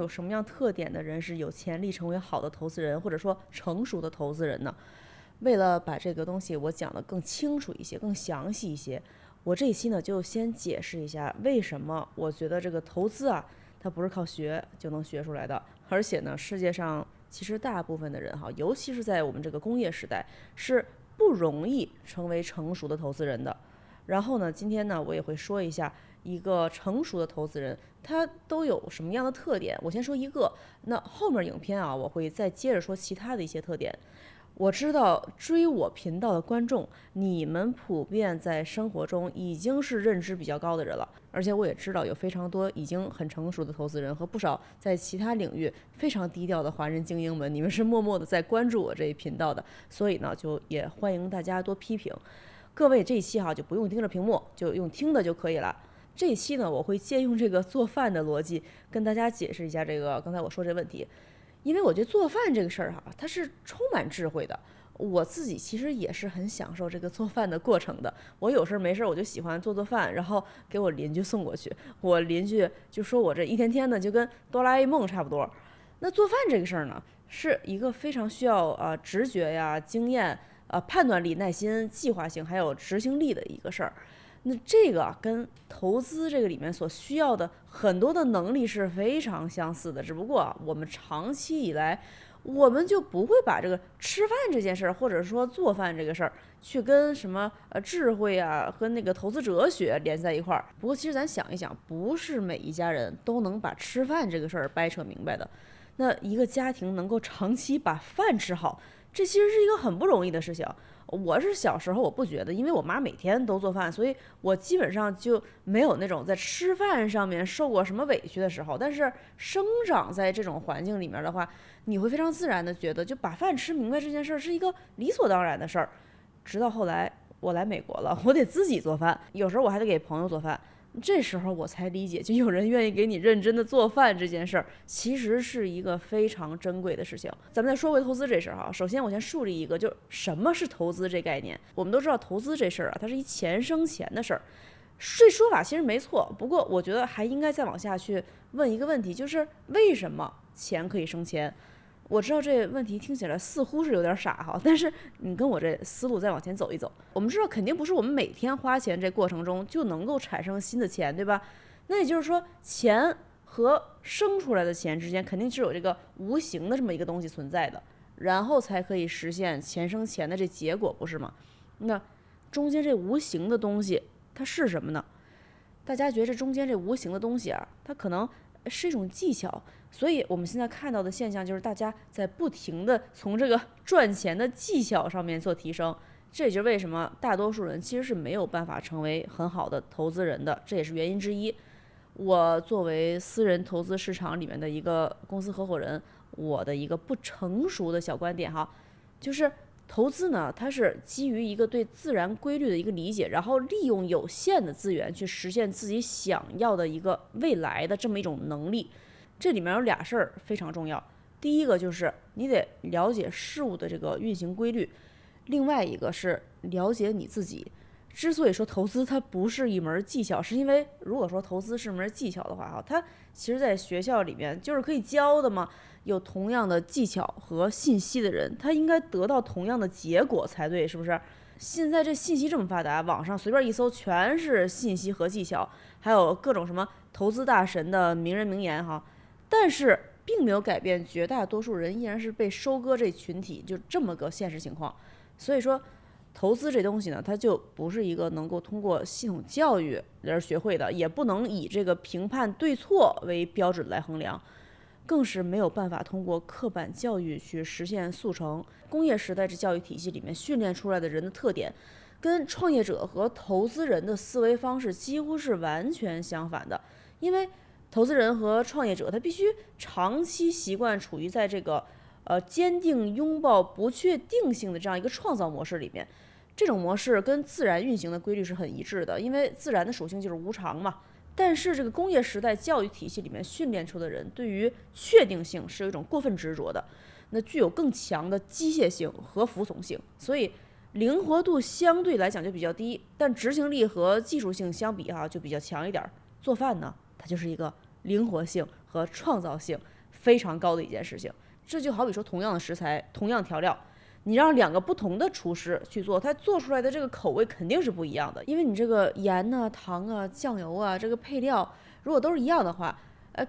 有什麼樣特點的人是有潛力成為好的投資人，或者說成熟的投資人呢？為了把這個東西我講得更清楚一些，更詳細一些，我這一期呢就先解釋一下為什麼我覺得這個投資啊，它不是靠學就能學出來的，而且呢，世界上其實大部分的人哈，尤其是在我們这个工業时代，是不容易成為成熟的投資人的。然後呢，今天呢，我也會說一下一個成熟的投資人，他都有什麼樣的特點。我先說一個，那後面影片啊，我會再接着說其他的一些特點。我知道追我頻道的觀眾，你們普遍在生活中已經是認知比較高的人了，而且我也知道有非常多已經很成熟的投資人和不少在其他領域非常低調的華人精英們，你們是默默的在關注我這一頻道的，所以呢，就也歡迎大家多批評。各位這一期就不用盯着屏幕，就用聽的就可以了。這一期呢，我會借用這個做飯的邏輯跟大家解釋一下這個剛才我說這個問題。因為我覺得做飯這個事兒它是充滿智慧的。我自己其實也是很享受這個做飯的過程的。我有事沒事我就喜歡做飯，然後給我鄰居送過去。我鄰居就說我這一天天的就跟哆啦 A 夢差不多。那做飯這個事兒呢，是一個非常需要直覺呀、經驗、判斷力、耐心、計劃性還有執行力的一個事兒。那這個跟投資這個裡面所需要的很多的能力是非常相似的，只不過我們長期以來，我們就不會把這個吃飯這件事兒，或者說做飯這個事兒，去跟什麼智慧啊，跟那個投資哲學連在一塊兒。不過其實咱想一想，不是每一家人都能把吃飯這個事兒掰扯明白的。那一個家庭能夠長期把飯吃好，這其實是一個很不容易的事情。我是小時候我不覺得，因為我媽每天都做飯，所以我基本上就沒有那種在吃飯上面受過什麼委屈的時候。但是生長在這種環境裡面的話，你會非常自然的覺得就把飯吃明白這件事是一個理所當然的事兒。直到後來我來美國了，我得自己做飯，有時候我還得給朋友做飯，這時候我才理解，就有人願意給你認真的做飯這件事兒，其實是一個非常珍貴的事情。咱們再說回投資這事兒首先我先樹立一個，就什麼是投資這概念。我們都知道投資這事兒它是一錢生錢的事兒，這說法其實沒錯，不過我覺得還應該再往下去問一個問題，就是為什麼錢可以生錢？我知道這問題聽起來似乎是有點傻但是你跟我這思路再往前走一走，我們知道肯定不是我們每天花錢這過程中就能夠產生新的錢，對吧？那也就是說，錢和生出來的錢之間肯定是有這個無形的這麼一個東西存在的，然後才可以實現錢生錢的這結果，不是嗎？那中間這無形的東西它是什麼呢？大家覺得這中間這無形的東西它可能是一種技巧。所以我們現在看到的現象就是大家在不停的從這個賺錢的技巧上面做提升，這也就是為什麼大多數人其實是沒有辦法成為很好的投資人的，這也是原因之一。我作為私人投資市場裡面的一個公司合夥人，我的一個不成熟的小觀點就是投資呢，它是基於一個對自然規律的一個理解，然後利用有限的資源去實現自己想要的一個未來的這麼一種能力。這裡面有倆事兒非常重要，第一個就是你得了解事物的這個運行規律，另外一個是了解你自己。之所以說投資它不是一門技巧，是因為如果說投資是門技巧的話它其實在學校裡面就是可以教的嘛，有同樣的技巧和信息的人，他應該得到同樣的結果才對，是不是？現在這信息這麼發達，網上隨便一搜全是信息和技巧，還有各種什麼投資大神的名人名言但是並沒有改變絕大多數人依然是被收割這群體，就這麼個現實情況。所以說投資這東西呢，它就不是一個能夠通過系統教育來學會的，也不能以這個評判對錯為標準來衡量，更是沒有辦法通過刻板教育去實現速成。工業時代這教育體系裡面訓練出來的人的特點，跟創業者和投資人的思維方式幾乎是完全相反的。因為投資人和創業者他必須長期習慣處於在這個堅定擁抱不確定性的這樣一個創造模式裡面。這種模式跟自然運行的規律是很一致的，因為自然的屬性就是無常嘛。但是這個工業時代教育體系裡面訓練出的人對於確定性是有一種過分執着的，那具有更強的機械性和服從性，所以靈活度相對來講就比較低，但執行力和技術性相比就比較強一點。做飯呢，它就是一個靈活性和創造性非常高的一件事情。這就好比說同樣的食材，同樣調料，你讓2個不同的廚師去做，他做出來的这個口味肯定是不一樣的。因為你這個鹽啊、糖啊、醬油啊，這個配料如果都是一樣的話，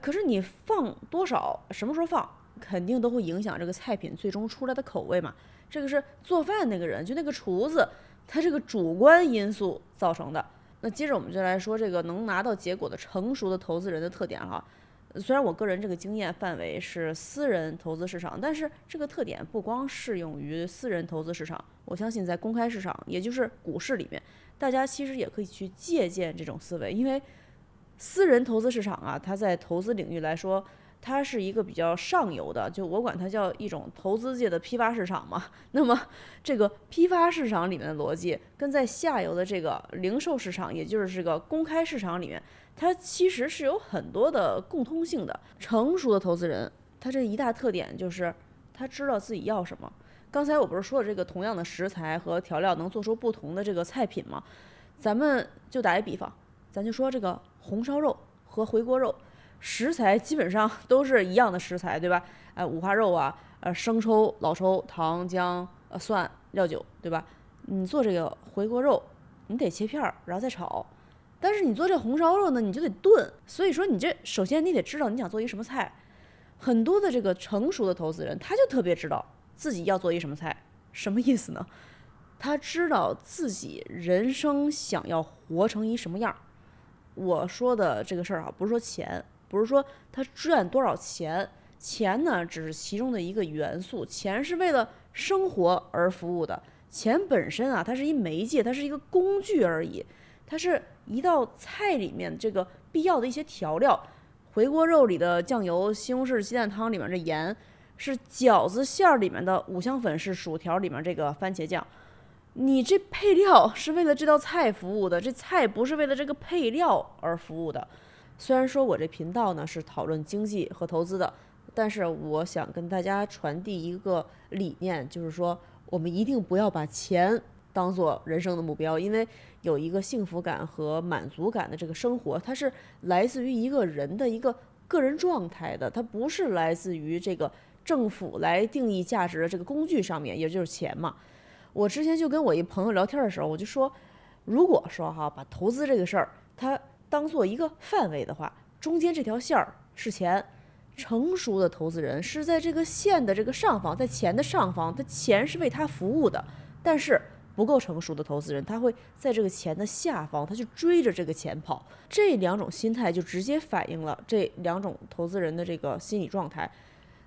可是你放多少，什麼時候放，肯定都會影響這個菜品最終出來的口味嘛。這個是做飯那個人，就那個廚子，他這個主觀因素造成的。那接着我們就來說這個能拿到結果的成熟的投資人的特點哈。雖然我個人這個經驗範圍是私人投資市場，但是這個特點不光適用於私人投資市場，我相信在公開市场，也就是股市裡面，大家其實也可以去借鉴這種思維。因為私人投資市场啊，它在投資領域來說，它是一個比較上游的，就我管它叫一種投資界的批发市场嘛。那麼這個批发市场裡面的邏輯，跟在下游的這個零售市场，也就是這個公開市場裡面，它其實是有很多的共通性的。成熟的投資人，他這一大特點就是他知道自己要什麼。剛才我不是說了这個同樣的食材和調料能做出不同的這個菜品嗎？咱們就打一比方，咱就說這個紅燒肉和回鍋肉，食材基本上都是一樣的食材，對吧？五花肉啊，生抽、老抽、糖、姜、蒜、料酒，对吧？你做這個回鍋肉，你得切片儿，然後再炒。但是你做這紅燒肉呢，你就得燉。所以說你這首先你得知道你想做一什麼菜。很多的這個成熟的投資人，他就特別知道自己要做一什麼菜。什麼意思呢？他知道自己人生想要活成一什麼樣。我說的這個事兒啊，不是說錢，不是說他賺多少錢，錢呢只是其中的一個元素，錢是為了生活而服務的。錢本身啊，它是一媒介，它是一個工具而已。它是一道菜裡面這個必要的一些調料，回鍋肉裡的醬油，西紅柿雞蛋湯裡面的鹽，是餃子餡裡面的五香粉，是薯條裡面這個番茄醬。你這配料是為了這道菜服務的，這菜不是為了這個配料而服務的。雖然說我這頻道呢是討論經濟和投資的，但是我想跟大家傳遞一個理念，就是說我們一定不要把錢當做人生的目標。因为有一個幸福感和滿足感的這個生活，它是來自於一個人的一個個人狀態的，它不是來自於這個政府來定義價值的這個工具上面，也就是錢嘛。我之前就跟我一朋友聊天的時候，我就說，如果說哈把投資這個事兒它當做一個範圍的話，中間這條線兒是錢，成熟的投資人是在這個線的這個上方，在錢的上方，他錢是為他服務的。但是不夠成熟的投資人，他會在這個錢的下方，他去追着這個錢跑。這兩種心態就直接反映了這兩種投資人的這個心理狀態。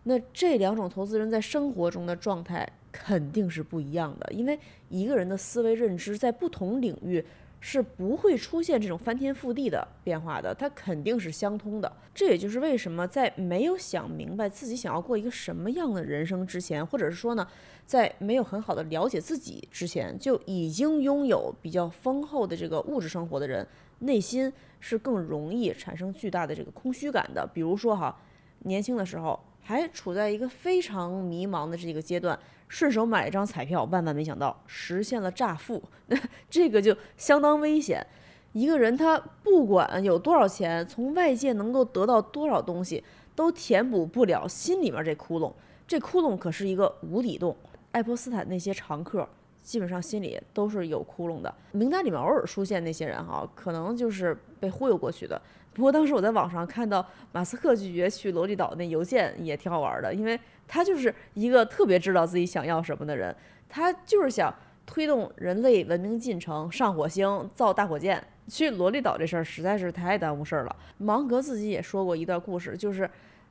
那這兩種投資人在生活中的狀態肯定是不一樣的，因為一個人的思維認知在不同領域是不會出現這種翻天覆地的變化的，它肯定是相通的。這也就是為什麼在沒有想明白自己想要過一個什麼樣的人生之前，或者是說呢，在沒有很好的了解自己之前，就已經擁有比較豐厚的這個物質生活的人，內心是更容易產生巨大的這個空虛感的。比如說哈，年輕的時候還處在一個非常迷茫的這個階段，順手買一張彩票，萬萬沒想到實現了乍富，這個就相當危險。一個人他不管有多少錢，從外界能夠得到多少東西，都填補不了心裡面這窟窿。這窟窿可是一個無底洞。愛潑斯坦那些常客基本上心裡都是有窟窿的，名單裡面偶爾出現那些人哈，可能就是被忽悠過去的。不過當時我在網上看到馬斯克拒絕去羅利島那郵件也挺好玩的，因為他就是一個特別知道自己想要什麼的人，他就是想推動人類文明進程，上火星造大火箭。去羅利島這事兒實在是太耽誤事兒了。芒格自己也說過一段故事，就是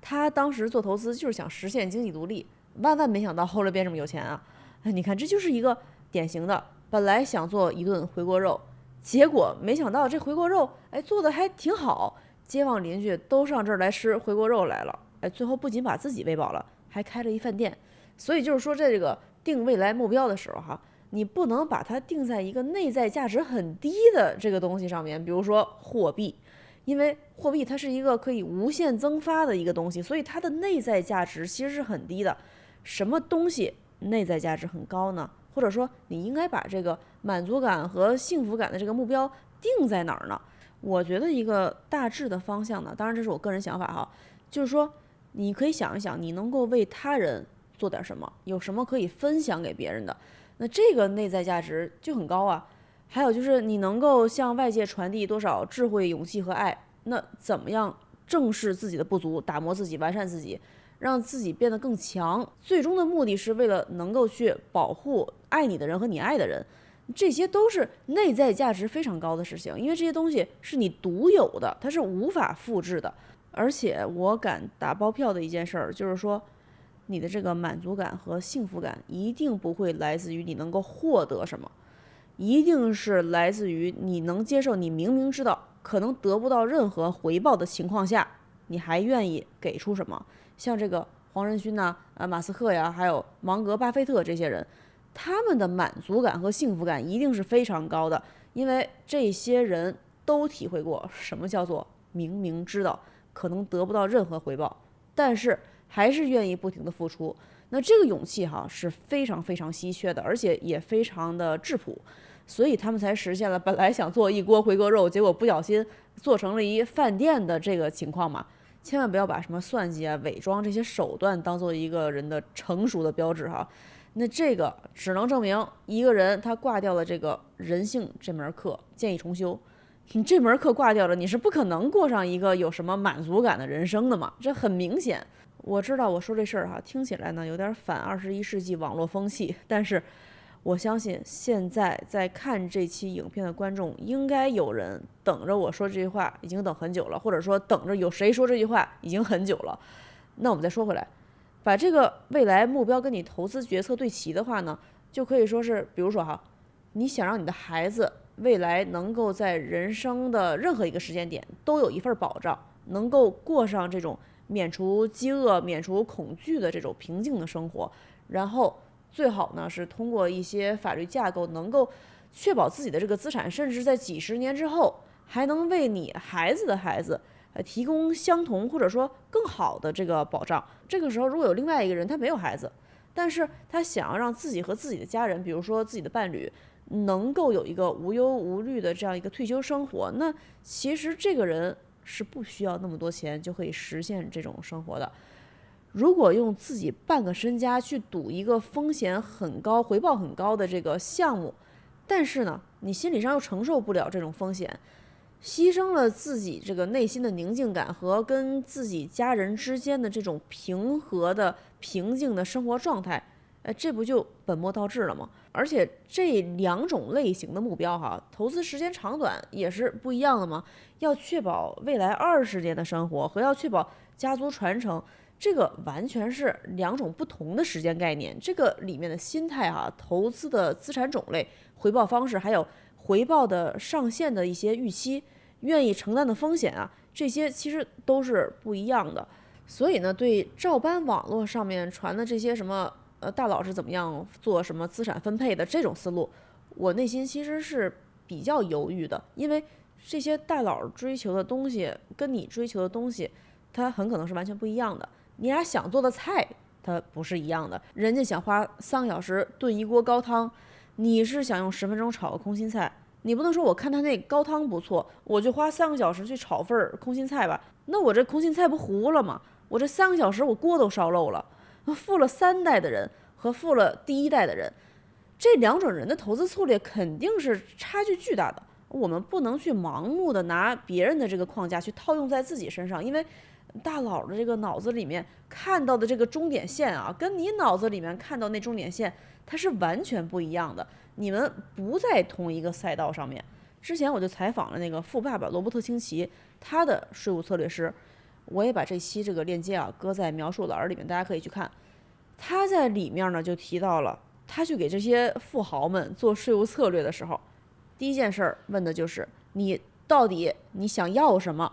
他當時做投資就是想實現經濟獨立，萬萬沒想到後來變這麼有錢啊。你看這就是一個典型的，本來想做一頓回鍋肉，結果沒想到這回鍋肉做的還挺好，街坊鄰居都上這兒來吃回鍋肉來了，最後不僅把自己餵飽了，還開了一飯店。所以就是說在這個定未來目標的時候哈，你不能把它定在一個內在價值很低的這個東西上面，比如說貨幣，因為貨幣它是一個可以無限增發的一個東西，所以它的內在價值其實是很低的。什麼東西內在價值很高呢？或者說你應該把這個滿足感和幸福感的這個目標定在哪兒呢？我覺得一個大致的方向呢，當然這是我個人想法哈，就是說你可以想一想，你能夠為他人做點什麼，有什麼可以分享給別人的，那這個內在價值就很高啊。還有就是你能夠向外界傳遞多少智慧、勇氣和愛，那怎麼樣正视自己的不足，打磨自己，完善自己，讓自己变得更強，最終的目的是为了能夠去保護愛你的人和你愛的人，這些都是內在價值非常高的事情，因為這些東西是你獨有的，它是無法複製的。而且我敢打包票的一件事兒就是說，你的這個滿足感和幸福感一定不會來自於你能夠獲得什麼，一定是來自於你能接受你明明知道可能得不到任何回報的情況下，你還願意給出什麼。像這個黄仁勳吶、馬斯克呀，還有芒格、巴菲特这些人，他們的滿足感和幸福感一定是非常高的，因為這些人都體會過什麼叫做明明知道可能得不到任何回報，但是還是願意不停的付出。那這個勇氣是非常非常稀缺的，而且也非常的質樸，所以他們才實現了本來想做一鍋回锅肉，結果不小心做成了一飯店的這個情況嘛。千萬不要把什麼算計啊、偽裝這些手段當做一個人的成熟的標誌哈。那這個只能證明一個人他掛掉了這個人性這門課，建議重修。你這門課掛掉了，你是不可能過上一個有什麼滿足感的人生的嘛，這很明顯。我知道我說這事兒聽起來呢有點反21世紀網絡風氣，但是我相信現在在看這期影片的觀眾，應該有人等着我說這句話已經等很久了，或者說等着有誰說這句話已經很久了。那我們再說回來，把這個未來目標跟你投資決策对齊的話呢，就可以說是，比如說你想讓你的孩子未来能夠在人生的任何一個時間點都有一份保障，能夠過上这種免除飢餓、免除恐懼的这種平靜的生活，然後最好呢是通過一些法律架構能夠確保自己的這個資產，甚至在幾十年之後還能為你孩子的孩子提供相同或者說更好的這個保障。這個時候如果有另外一個人他沒有孩子，但是他想要讓自己和自己的家人，比如說自己的伴侶，能夠有一個無憂無慮的這樣一個退休生活，那其實這個人是不需要那麼多錢就可以實現這種生活的。如果用自己半個身家去賭一個風險很高、回報很高的這個項目，但是呢，你心理上又承受不了這種風險，犧牲了自己這個內心的寧靜感和跟自己家人之間的這種平和的、平靜的生活狀態，這不就本末倒置了嗎？而且這兩種類型的目標投資時間長短也是不一樣的嘛。要確保未來20年的生活和要確保家族傳承，這個完全是兩種不同的時間概念。這個裡面的心態投資的資產種類、回報方式，還有回報的上限的一些預期、願意承擔的風險這些其實都是不一樣的。所以呢，對照搬網絡上面傳的這些什麼大佬是怎麼樣做什麼資產分配的這種思路，我內心其實是比較猶豫的，因為這些大佬追求的東西跟你追求的東西，它很可能是完全不一樣的。你倆想做的菜它不是一樣的，人家想花3個小時燉一鍋高湯，你是想用10分鐘炒個空心菜，你不能說我看他那高湯不錯，我就花3個小時去炒份空心菜吧，那我這空心菜不糊了嗎？我這3個小時我鍋都燒漏了。富了3代的人和富了第1代的人，這兩種人的投資策略肯定是差距巨大的。我們不能去盲目的拿別人的這個框架去套用在自己身上，因為大佬的這個腦子裡面看到的這個終點線跟你腦子裡面看到那終點線它是完全不一樣的，你們不在同一個賽道上面。之前我就採訪了那個富爸爸羅伯特清崎，他的稅務策略師，我也把這期這個鏈接擱在描述欄裡面，大家可以去看。他在裡面呢就提到了，他去給這些富豪們做稅務策略的時候，第一件事問的就是你到底你想要什麼，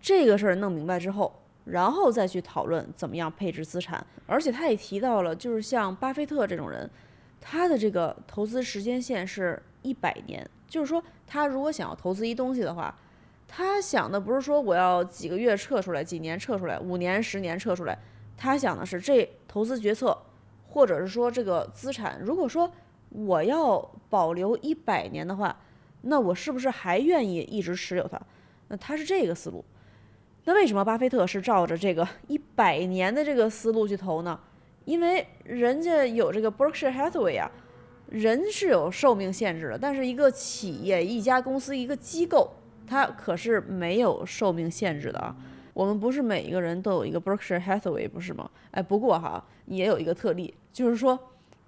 這個事兒弄明白之後，然後再去討論怎麼樣配置資產。而且他也提到了，就是像巴菲特這種人，他的這個投資時間線是100年，就是說他如果想要投資一東西的話，他想的不是說我要幾個月撤出來，幾年撤出來，5年10年撤出來，他想的是這投資決策或者是說這個資產，如果說我要保留100年的話，那我是不是還願意一直持有它？那他是这個思路。那為什麼巴菲特是照着這個100年的這個思路去投呢？因為人家有這個 Berkshire Hathaway 啊，人是有壽命限制的，但是一個企業、一家公司、一個機構，它可是沒有壽命限制的啊。我們不是每一個人都有一個 Berkshire Hathaway， 不是嗎？不過哈，也有一個特例，就是說，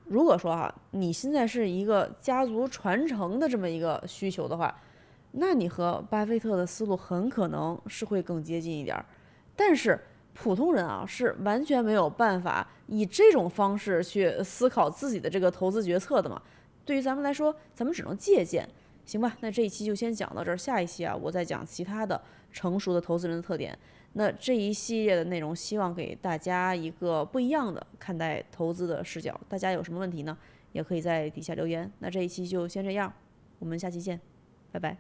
如果說哈，你現在是一個家族傳承的這麼一個需求的話，那你和巴菲特的思路很可能是會更接近一點。但是普通人啊，是完全沒有辦法以這種方式去思考自己的這個投資決策的嘛。對於咱們來說，咱們只能借鑑，行吧？那這一期就先講到這兒，下一期啊，我再講其他的成熟的投資人的特點。那這一系列的內容，希望給大家一個不一樣的看待投資的視角。大家有什麼問題呢？也可以在底下留言。那這一期就先這樣，我們下期見，拜拜。